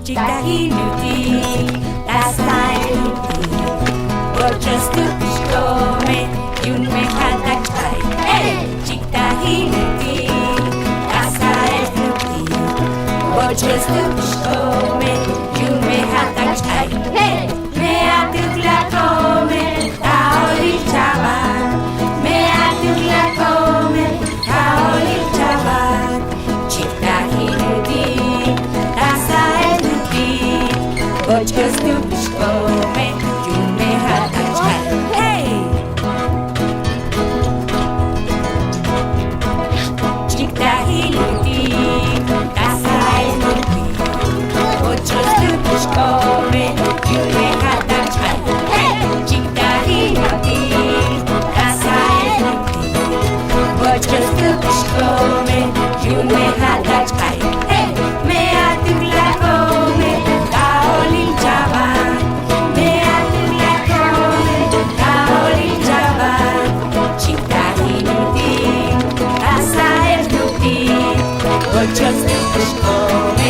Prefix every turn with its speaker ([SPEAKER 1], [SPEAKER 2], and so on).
[SPEAKER 1] Chica inuti, asta inuti. Just to szkoły, junme hatak czaj. Chica inuti, asta inuti. Just to szkoły, junme hatak czaj. Mea tykla kome, taoli chaban. Mea tykla kome, taoli chaban. Chica inuti, asta inuti. Just to szkoły, junme hatak czaj. Chica inuti, asta inuti. Just to szkoły, junme hatak czaj. Chica inuti, asta inuti. Just to szkoły, junme hatak czaj. Mea tykla kome, taoli chaban. Mea tykla kome, taoli chaban. Chica inuti, asta inuti. Just to szkoły,